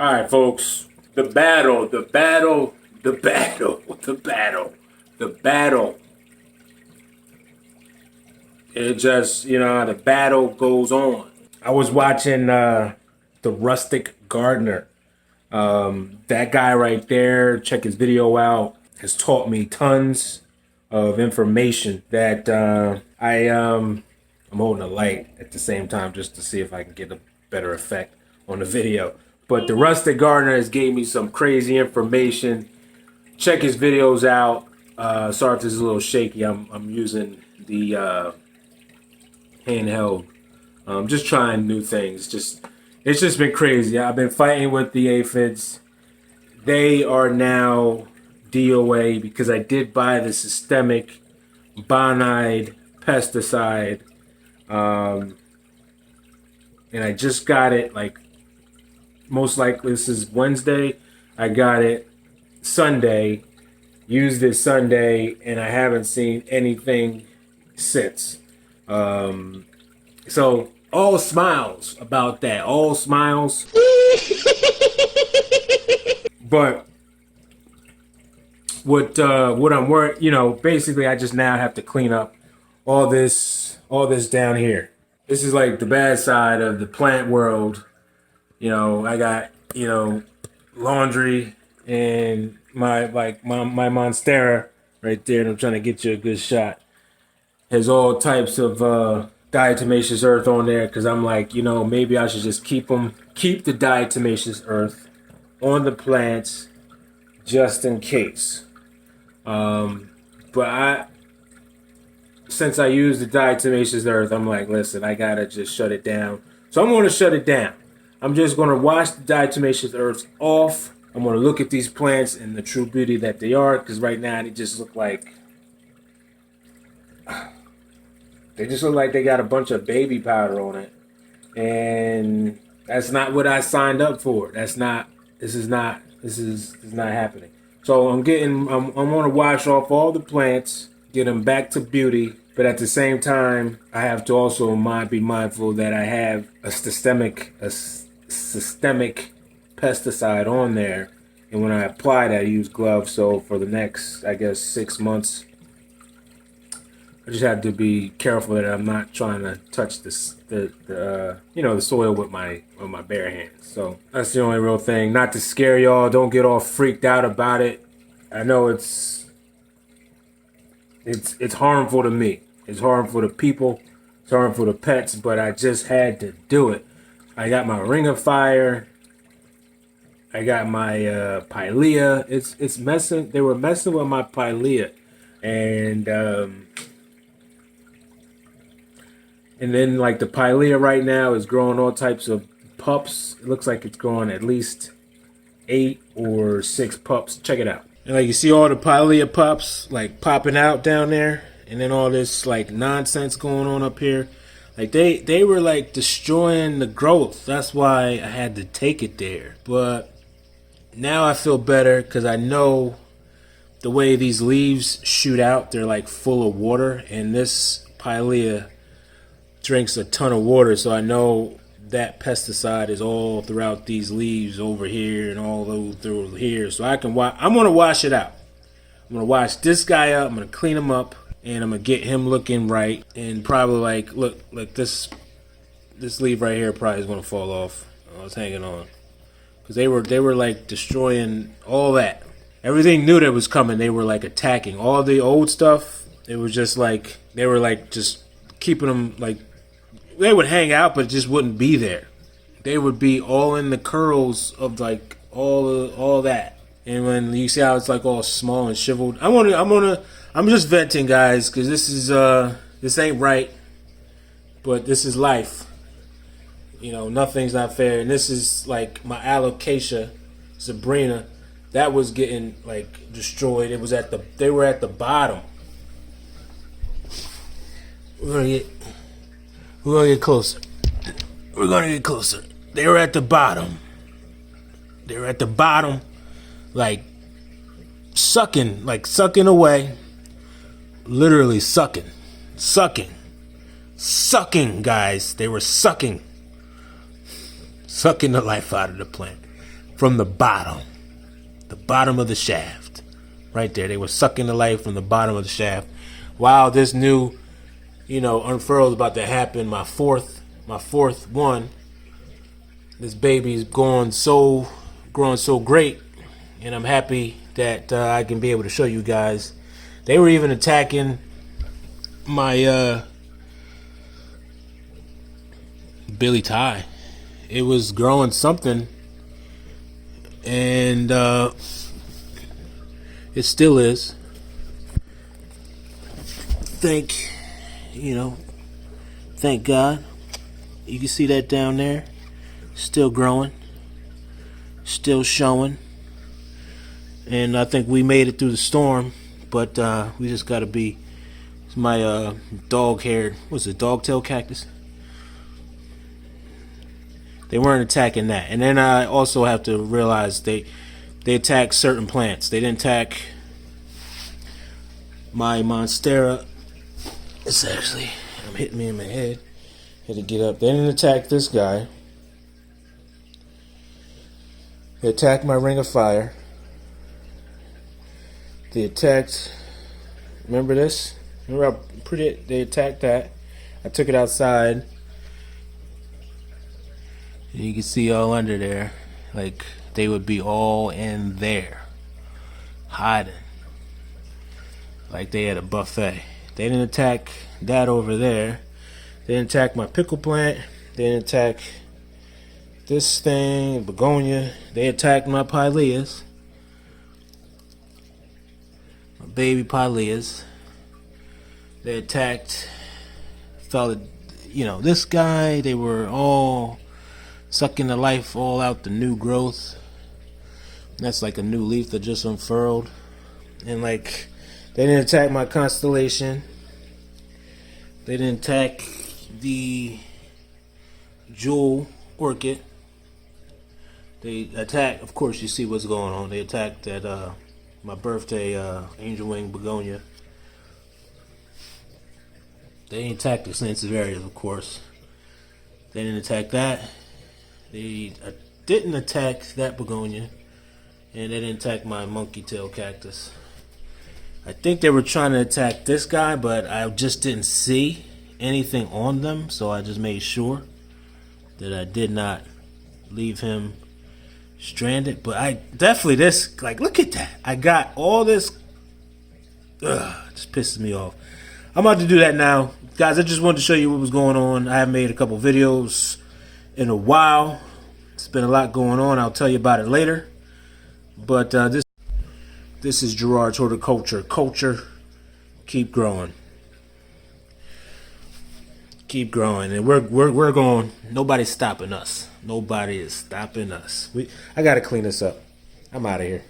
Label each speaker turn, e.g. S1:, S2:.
S1: All right, folks. The battle. It just, the battle goes on. I was watching the Rustic Gardener. That guy right there, check his video out, has taught me tons of information that I'm holding a light at the same time just to see if I can get a better effect on the video. But the Rustic Gardener has gave me some crazy information. Check his videos out. Sorry if this is a little shaky. I'm using the handheld. Just trying new things. It's just been crazy. I've been fighting with the aphids. They are now DOA because I did buy the systemic bonide pesticide. And I just got it, like, most likely this is Wednesday. I got it Sunday, used it Sunday, and I haven't seen anything since. So all smiles about that, all smiles. But what I'm worried, basically I just now have to clean up all this down here. This is like the bad side of the plant world. I got, laundry and my Monstera right there, and I'm trying to get you a good shot. Has all types of diatomaceous earth on there because I'm like, maybe I should just keep the diatomaceous earth on the plants just in case. But since I use the diatomaceous earth, I'm like, listen, I gotta just shut it down. So I'm gonna shut it down. I'm just gonna wash the diatomaceous earth off. I'm gonna look at these plants and the true beauty that they are, because right now they just look like they got a bunch of baby powder on it, and that's not what I signed up for. This is not happening. So I'm gonna wash off all the plants, get them back to beauty, but at the same time, I have to also be mindful that I have a systemic pesticide on there, and when I apply that, I use gloves. So for the next, I guess, 6 months, I just have to be careful that I'm not trying to touch the soil with my bare hands. So that's the only real thing. Not to scare y'all. Don't get all freaked out about it. I know it's harmful to me. It's harmful to people. It's harmful to pets. But I just had to do it. I got my Ring of Fire. I got my Pilea. It's messing. They were messing with my Pilea, and then like the Pilea right now is growing all types of pups. It looks like it's growing at least 8 or 6 pups. Check it out. And like you see all the Pilea pups like popping out down there, and then all this like nonsense going on up here. Like they were like destroying the growth. That's why I had to take it there. But now I feel better because I know the way these leaves shoot out, they're like full of water, and this Pilea drinks a ton of water, so I know that pesticide is all throughout these leaves over here and all through here. So I'm gonna wash it out. I'm gonna wash this guy up. I'm gonna clean him up, and I'm gonna get him looking right. And probably like look this leaf right here probably is gonna fall off. I was hanging on because they were like destroying all that. Everything new that was coming, they were like attacking. All the old stuff, it was just like they were like just keeping them like. They would hang out, but it just wouldn't be there. They would be all in the curls of like all that. And when you see how it's like all small and shriveled, I'm just venting, guys, because this ain't right, but this is life. Nothing's not fair. And this is like my alocasia, Sabrina, that was getting like destroyed. They were at the bottom. We're gonna get closer. We're gonna get closer. They were at the bottom. Like sucking away. Literally sucking, guys. They were sucking the life out of the plant. from the bottom of the shaft. Right there. They were sucking the life from the bottom of the shaft. Wow, this new, unfurl is about to happen. My fourth one. This baby's growing so great, and I'm happy that I can be able to show you guys. They were even attacking my Billy Thai. It was growing something, and it still is. Thank God. You can see that down there. Still growing. Still showing. And I think we made it through the storm, but we just gotta be. It's my dog-haired, dog-tailed cactus? They weren't attacking that. And then I also have to realize they attack certain plants. They didn't attack my Monstera. It's actually, I'm hitting me in my head. Had to get up. They didn't attack this guy. They attacked my Ring of Fire. They attacked, remember this? Remember how pretty they attacked that? I took it outside. And you can see all under there. Like, they would be all in there. Hiding. Like they had a buffet. They didn't attack that over there. They didn't attack my pickle plant. They didn't attack this thing, begonia. They attacked my pileas. My baby pileas. They attacked this guy. They were all sucking the life all out the new growth. That's like a new leaf that just unfurled. And like, they didn't attack my constellation. They didn't attack the jewel orchid. They attacked, of course you see what's going on. They attacked that my birthday angel wing begonia. They didn't attack the Sansevieria, of course. They didn't attack that. They didn't attack that begonia. And they didn't attack my monkey tail cactus. I think they were trying to attack this guy, but I just didn't see anything on them, so I just made sure that I did not leave him stranded. But I definitely, look at that. I got all this. It just pisses me off. I'm about to do that now. Guys, I just wanted to show you what was going on. I haven't made a couple videos in a while. It's been a lot going on. I'll tell you about it later. But this is Gerard's Horticulture. Culture, keep growing. Keep growing. And we're going. Nobody's stopping us. Nobody is stopping us. I got to clean this up. I'm out of here.